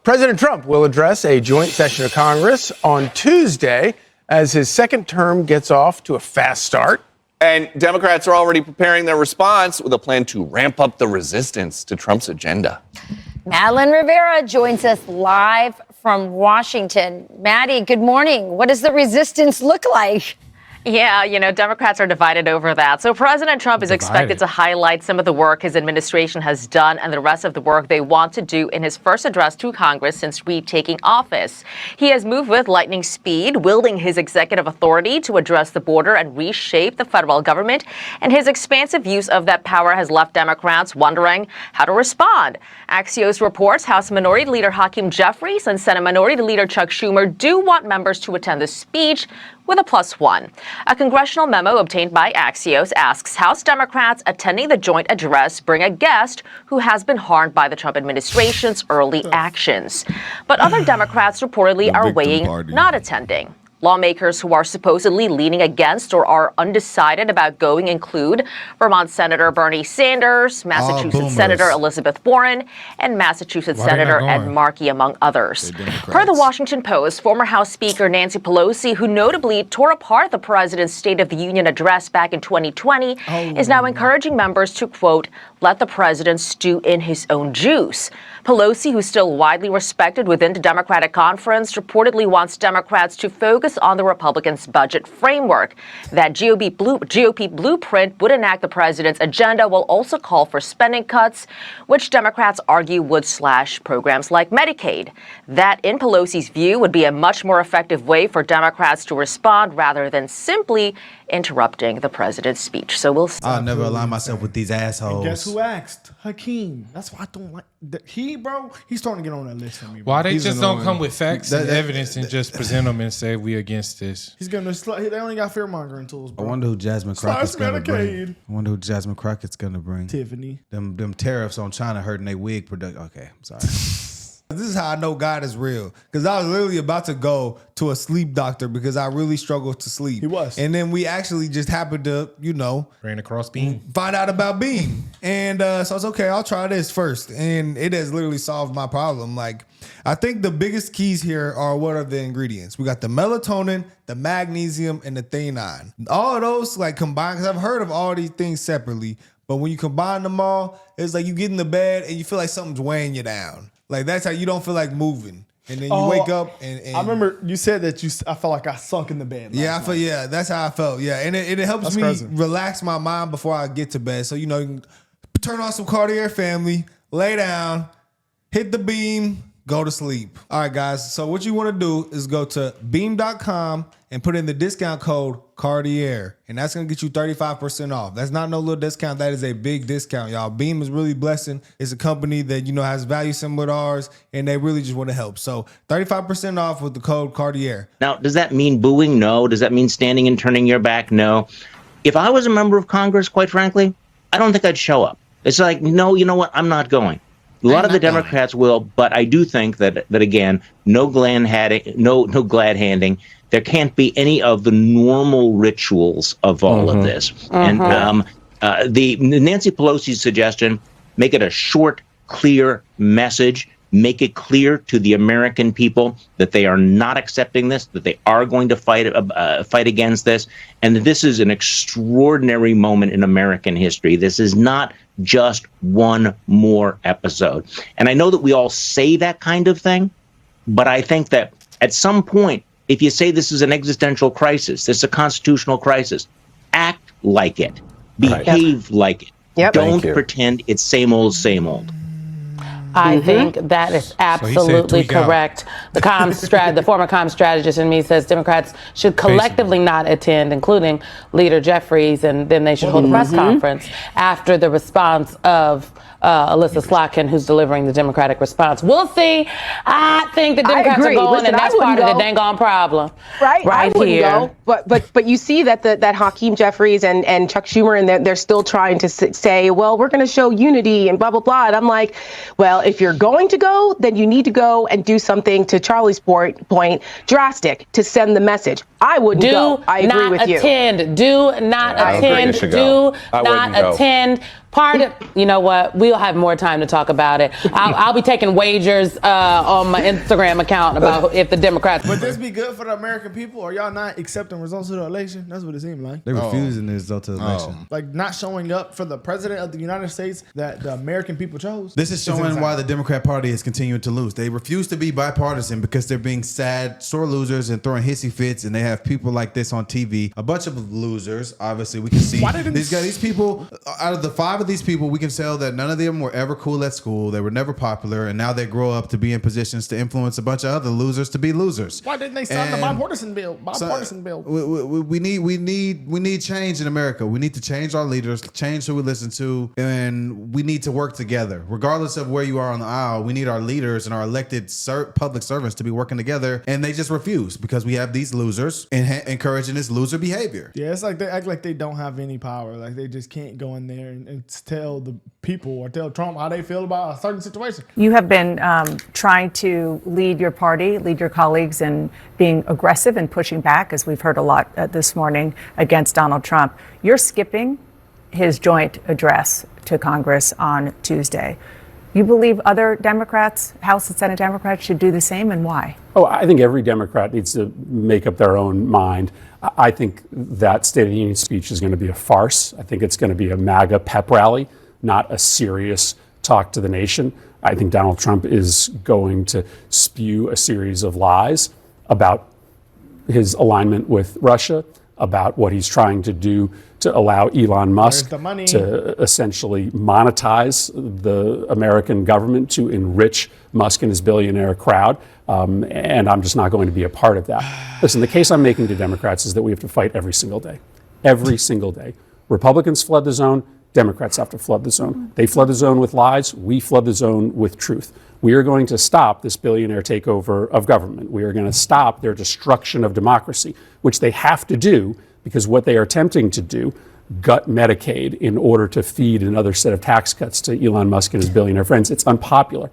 President Trump will address a joint session of Congress on Tuesday as his second term gets off to a fast start. And Democrats are already preparing their response with a plan to ramp up the resistance to Trump's agenda. Madeline Rivera joins us live from Washington. Maddie, good morning. What does the resistance look like? Yeah, Democrats are divided over that. So President Trump is expected to highlight some of the work his administration has done and the rest of the work they want to do in his first address to Congress since retaking office. He has moved with lightning speed, wielding his executive authority to address the border and reshape the federal government. And his expansive use of that power has left Democrats wondering how to respond. Axios reports House Minority Leader Hakeem Jeffries and Senate Minority Leader Chuck Schumer do want members to attend the speech with a +1. A congressional memo obtained by Axios asks House Democrats attending the joint address bring a guest who has been harmed by the Trump administration's early actions. But other Democrats reportedly are weighing not attending. Lawmakers who are supposedly leaning against or are undecided about going include Vermont Senator Bernie Sanders, Massachusetts Senator Elizabeth Warren, and Massachusetts Senator Ed Markey, among others. Per the Washington Post, former House Speaker Nancy Pelosi, who notably tore apart the president's State of the Union address back in 2020, is now encouraging members to, quote, let the president stew in his own juice. Pelosi, who's still widely respected within the Democratic conference, reportedly wants Democrats to focus on the Republicans' budget framework. That GOP blueprint would enact the president's agenda will also call for spending cuts, which Democrats argue would slash programs like Medicaid. That, in Pelosi's view, would be a much more effective way for Democrats to respond rather than simply interrupting the president's speech. So we'll see. I'll never align myself with these assholes. And guess who asked? Hakeem. That's why I don't like he's starting to get on that list for me, bro. Why they just don't come with facts and evidence and just present them and say we against this? He's gonna they only got fear mongering tools, bro. I wonder who Jasmine Crockett's gonna bring. Tiffany. Them tariffs on China hurting their wig production. Okay, I'm sorry. This is how I know God is real. Because I was literally about to go to a sleep doctor because I really struggled to sleep. He was. And then we actually just happened to, ran across Beam. Find out about Beam. And so I was okay, I'll try this first. And it has literally solved my problem. Like, I think the biggest keys here are what are the ingredients? We got the melatonin, the magnesium, and the theanine. All of those like combined, because I've heard of all these things separately, but when you combine them all, it's like you get in the bed and you feel like something's weighing you down. Like, that's how you don't feel like moving. And then you wake up and I remember you said that I felt like I sunk in the bed. That's how I felt. Yeah, and it helps me relax my mind before I get to bed. So, you can turn on some Cartier Family, lay down, hit the Beam, go to sleep. All right, guys. So what you want to do is go to beam.com and put in the discount code Cartier. And that's going to get you 35% off. That's not no little discount. That is a big discount, y'all. Beam is really blessing. It's a company that, has value similar to ours, and they really just want to help. So 35% off with the code Cartier. Now, does that mean booing? No. Does that mean standing and turning your back? No. If I was a member of Congress, quite frankly, I don't think I'd show up. It's like, no, you know what? I'm not going. A lot of the Democrats will, but I do think that again, no glad handing. There can't be any of the normal rituals of all of this. And the Nancy Pelosi's suggestion, make it a short, clear message. Make it clear to the American people that they are not accepting this, that they are going to fight against this, and that this is an extraordinary moment in American history. This is not just one more episode. And I know that we all say that kind of thing, but I think that at some point, if you say this is an existential crisis, this is a constitutional crisis, act like it, behave like it. Yep. Don't pretend it's same old, same old. I think that is absolutely correct. The former comm strategist in me says Democrats should collectively not attend, including Leader Jeffries, and then they should hold a press conference after the response of Alyssa Slotkin, who's delivering the Democratic response. We'll see. I think the Democrats are going, and that's part of the dang on problem. Right here. Go, but you see that Hakeem Jeffries and Chuck Schumer, and they're still trying to say, well, we're going to show unity and blah, blah, blah. And I'm like, well, if you're going to go, then you need to go and do something, to Charlie's point, drastic, to send the message. I wouldn't go. I agree with you. Do not attend. Do not attend. You know what? We'll have more time to talk about it. I'll be taking wagers on my Instagram account about if the Democrats. Would this be good for the American people? Or y'all not accepting results of the election? That's what it seemed like. They're refusing the result of the election. Like not showing up for the president of the United States that the American people chose. This is showing why the Democrat Party is continuing to lose. They refuse to be bipartisan because they're being sad, sore losers and throwing hissy fits, and they have people like this on TV. A bunch of losers, obviously, we can see. These people, out of the 5 of these people, we can tell that none of them were ever cool at school. They were never popular, and now they grow up to be in positions to influence a bunch of other losers to be losers. Why didn't they sign the bipartisan bill? We need change in America. We need to change our leaders, change who we listen to, and we need to work together. Regardless of where you are on the aisle, we need our leaders and our elected public servants to be working together, and they just refuse because we have these losers encouraging this loser behavior. Yeah, it's like they act like they don't have any power. Like they just can't go in there and tell the people or tell Trump how they feel about a certain situation. You have been trying to lead your party, lead your colleagues in being aggressive and pushing back, as we've heard a lot this morning, against Donald Trump. You're skipping his joint address to Congress on Tuesday. You believe other Democrats, House and Senate Democrats, should do the same, and why? Oh, I think every Democrat needs to make up their own mind. I think that State of the Union speech is going to be a farce. I think it's going to be a MAGA pep rally, not a serious talk to the nation. I think Donald Trump is going to spew a series of lies about his alignment with Russia, about what he's trying to do to allow Elon Musk to essentially monetize the American government to enrich Musk and his billionaire crowd. And I'm just not going to be a part of that. Listen, the case I'm making to Democrats is that we have to fight every single day. Every single day. Republicans flood the zone. Democrats have to flood the zone. They flood the zone with lies. We flood the zone with truth. We are going to stop this billionaire takeover of government. We are going to stop their destruction of democracy, which they have to do because what they are attempting to do, gut Medicaid in order to feed another set of tax cuts to Elon Musk and his billionaire friends. It's unpopular.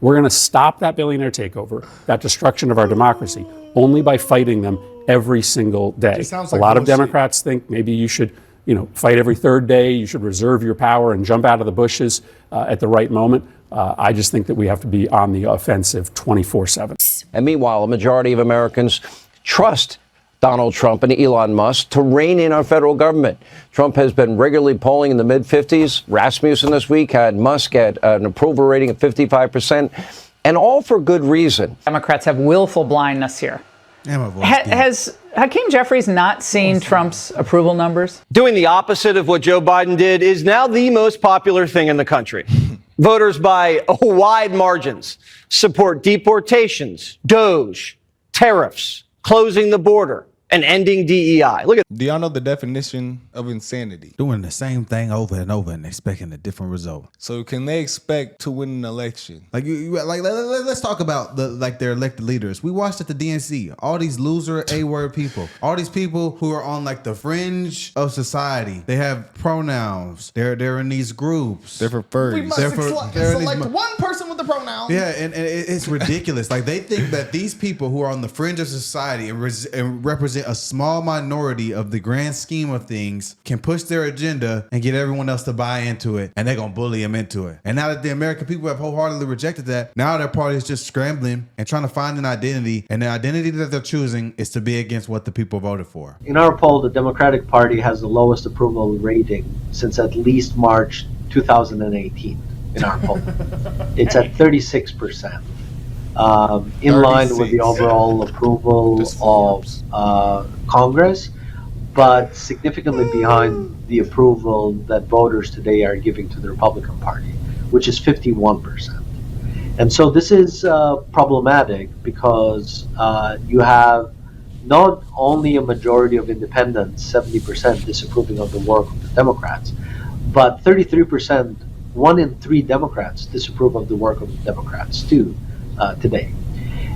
We're going to stop that billionaire takeover, that destruction of our democracy, only by fighting them every single day. Like a lot of Democrats think maybe you should, fight every third day. You should reserve your power and jump out of the bushes at the right moment. I just think that we have to be on the offensive 24/7. And meanwhile, a majority of Americans trust Donald Trump and Elon Musk to rein in our federal government. Trump has been regularly polling in the mid-50s. Rasmussen this week had Musk at an approval rating of 55%, and all for good reason. Democrats have willful blindness here. Has Hakeem Jeffries not seen Trump's approval numbers? Doing the opposite of what Joe Biden did is now the most popular thing in the country. Voters by wide margins support deportations, DOGE, tariffs, closing the border, and ending DEI. Look at. Do y'all know the definition of insanity? Doing the same thing over and over and expecting a different result. So can they expect to win an election? Let's talk about their elected leaders. We watched at the DNC all these loser A-word people, all these people who are on the fringe of society. They have pronouns. They're in these groups. They're for furries. We must select one person with the pronouns. Yeah, and it's ridiculous. They think that these people who are on the fringe of society and represent a small minority of the grand scheme of things can push their agenda and get everyone else to buy into it, and they're gonna bully them into it. And now that the American people have wholeheartedly rejected that, now their party is just scrambling and trying to find an identity, and the identity that they're choosing is to be against what the people voted for. In our poll, the Democratic Party has the lowest approval rating since at least March 2018 in our poll. It's at 36%. In line with the overall approval of Congress, but significantly behind the approval that voters today are giving to the Republican Party, which is 51%. And so this is problematic because you have not only a majority of independents, 70% disapproving of the work of the Democrats, but 33%, 1 in 3 Democrats disapprove of the work of the Democrats too. Today.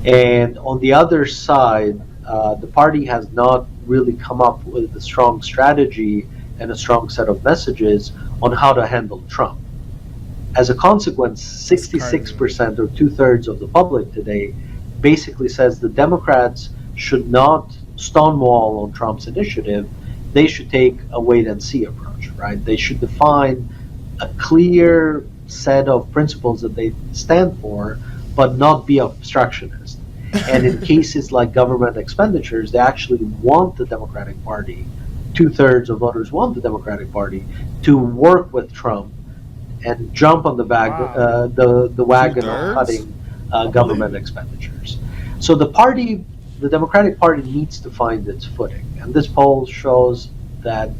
And on the other side, the party has not really come up with a strong strategy and a strong set of messages on how to handle Trump. As a consequence, 66% or 2/3 of the public today basically says the Democrats should not stonewall on Trump's initiative. They should take a wait and see approach, right? They should define a clear set of principles that they stand for, but not be obstructionist. And in cases like government expenditures, they actually want the Democratic Party, 2/3 of voters want the Democratic Party to work with Trump and jump on the wagon of cutting government expenditures. So the Democratic Party needs to find its footing. And this poll shows that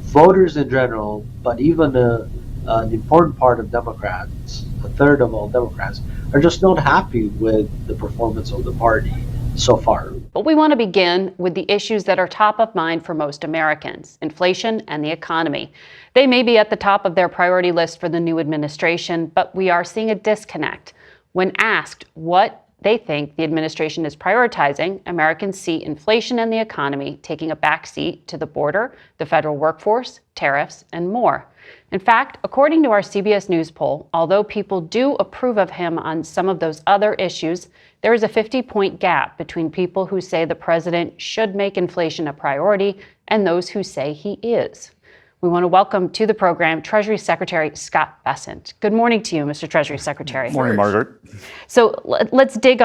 voters in general, but even an important part of Democrats, a third of all Democrats, are just not happy with the performance of the party so far. But we want to begin with the issues that are top of mind for most Americans: inflation and the economy. They may be at the top of their priority list for the new administration, but we are seeing a disconnect. When asked what they think the administration is prioritizing, Americans see inflation and the economy taking a backseat to the border, the federal workforce, tariffs, and more. In fact, according to our CBS News poll, although people do approve of him on some of those other issues, there is a 50-point gap between people who say the president should make inflation a priority and those who say he is. We want to welcome to the program Treasury Secretary Scott Bessent. Good morning to you, Mr. Treasury Secretary. Morning, Margaret. So let's dig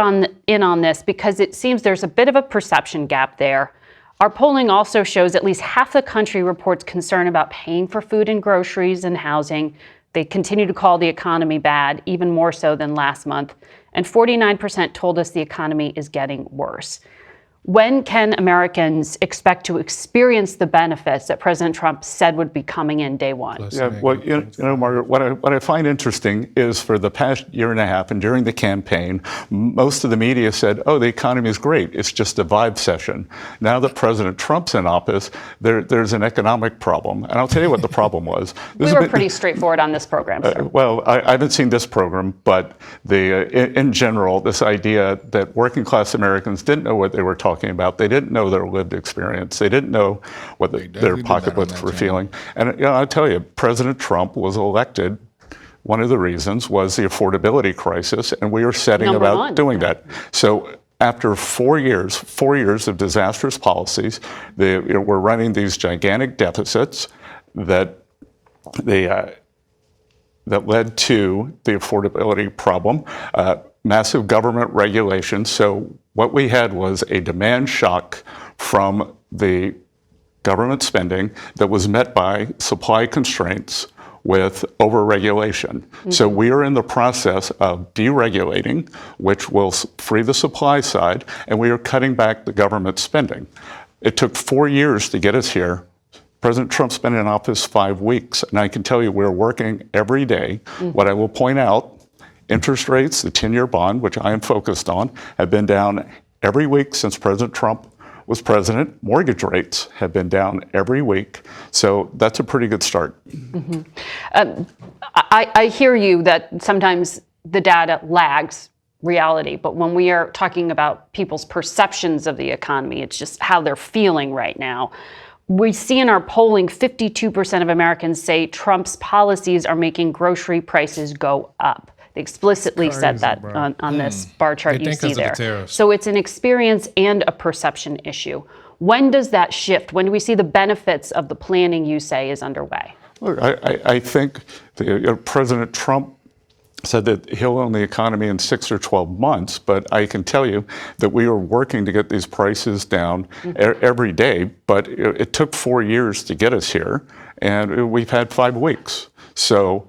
in on this, because it seems there's a bit of a perception gap there. Our polling also shows at least half the country reports concern about paying for food and groceries and housing. They continue to call the economy bad, even more so than last month. And 49% told us the economy is getting worse. When can Americans expect to experience the benefits that President Trump said would be coming in day one? Yeah, well, you know, Margaret, what I find interesting is for the past year and a half and during the campaign, most of the media said, oh, the economy is great. It's just a vibe session. Now that President Trump's in office, there's an economic problem. And I'll tell you what the problem was. We were pretty straightforward on this program, sir. Well, I haven't seen this program, but in general, this idea that working class Americans didn't know what they were talking about. They didn't know their lived experience. They didn't know what their pocketbooks were feeling. And you know, I'll tell you, President Trump was elected. One of the reasons was the affordability crisis, and we are setting about doing that. So after 4 years of disastrous policies, we're running these gigantic deficits that led to the affordability problem, massive government regulation. So what we had was a demand shock from the government spending that was met by supply constraints with overregulation. Mm-hmm. So we are in the process of deregulating, which will free the supply side, and we are cutting back the government spending. It took 4 years to get us here. President Trump's been in office 5 weeks, and I can tell you we're working every day. Mm-hmm. What I will point out, interest rates, the 10-year bond, which I am focused on, have been down every week since President Trump was president. Mortgage rates have been down every week. So that's a pretty good start. Mm-hmm. I hear you that sometimes the data lags reality, but when we are talking about people's perceptions of the economy, it's just how they're feeling right now. We see in our polling, 52% of Americans say Trump's policies are making grocery prices go up. They explicitly said that on this bar chart you see there. So it's an experience and a perception issue. When does that shift? When do we see the benefits of the planning you say is underway? Look, I think President Trump said that he'll own the economy in 6 or 12 months, but I can tell you that we are working to get these prices down every day, but it took 4 years to get us here, and we've had 5 weeks. So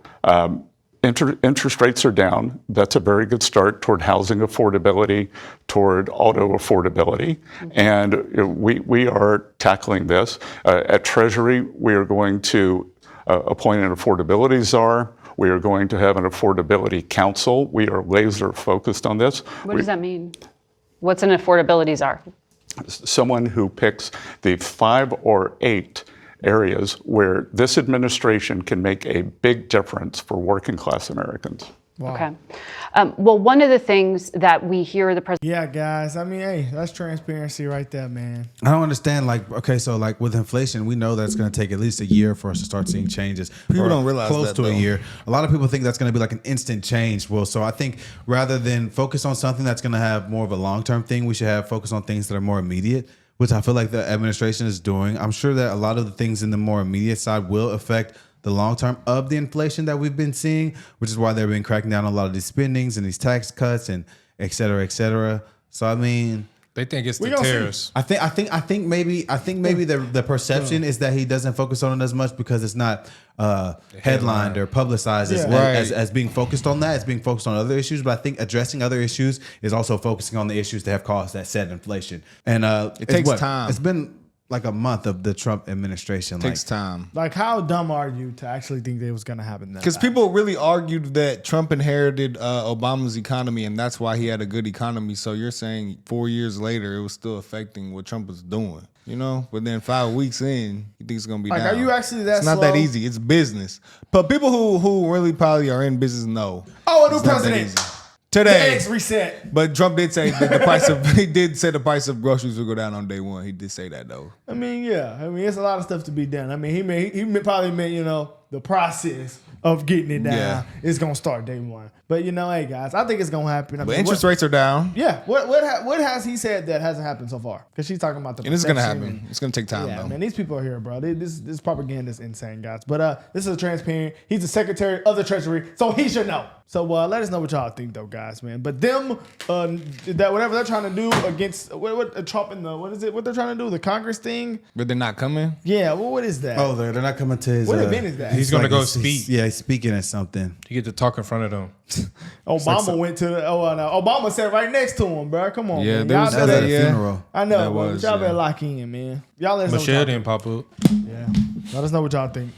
interest rates are down. That's a very good start toward housing affordability, toward auto affordability. And we are tackling this. At Treasury, we are going to appoint an affordability czar. We are going to have an affordability council. We are laser focused on this. What does that mean? What's an affordability czar? Someone who picks the 5 or 8 areas where this administration can make a big difference for working class Americans. Wow. Okay. Well, one of the things that we hear the president. Yeah, guys. I mean, hey, that's transparency right there, man. I don't understand. So with inflation, we know that it's going to take at least a year for us to start seeing changes. People don't realize close that, to though. a year. A lot of people think that's going to be like an instant change. Well, so I think rather than focus on something that's going to have more of a long-term thing, we should have focus on things that are more immediate, which I feel like the administration is doing. I'm sure that a lot of the things in the more immediate side will affect the long term of the inflation that we've been seeing, which is why they've been cracking down on a lot of these spendings and these tax cuts and et cetera, et cetera. So I mean, they think it's the tariffs. I think maybe the perception is that he doesn't focus on it as much because it's not headlined or publicized as being focused on that. It's being focused on other issues. But I think addressing other issues is also focusing on the issues that have caused that said inflation. And it takes time. It's been like a month of the Trump administration. Takes time. Like, how dumb are you to actually think that it was going to happen? Because people really argued that Trump inherited Obama's economy, and that's why he had a good economy. So you're saying 4 years later, it was still affecting what Trump was doing, you know? But then 5 weeks in, you think it's going to be like, down. are you actually that It's not that easy. It's business. But people who really probably are in business know. Oh, a new president. Today, the eggs reset. But Trump did say that the price of he did say the price of groceries will go down on day one. He did say that though. I mean, yeah. I mean, it's a lot of stuff to be done. I mean, he probably meant, you know, the process of getting it down is gonna start day one. But you know, hey guys, I think it's gonna happen. I But mean, interest rates are down. Yeah. What has he said that hasn't happened so far? Because she's talking about the. And it's gonna happen. It's gonna take time Yeah, though. man, these people are here, bro. This propaganda is insane, guys. But this is a transparent. He's the Secretary of the Treasury, so he should know. So let us know what y'all think, though, guys, man. But them, that whatever they're trying to do against what Trump and what is it? What they're trying to do? The Congress thing? But they're not coming. Yeah. Well, what is that? Oh, they're not coming to his. What event is that? He's going to go speak. He's speaking at something. You get to talk in front of them. Obama went to the. Obama sat right next to him, bro. Come on, Yeah, man. that was at a funeral. I know, That but was, y'all yeah. better lock in, man. Y'all let us know. Michelle didn't pop up. Yeah. Let us know what y'all think.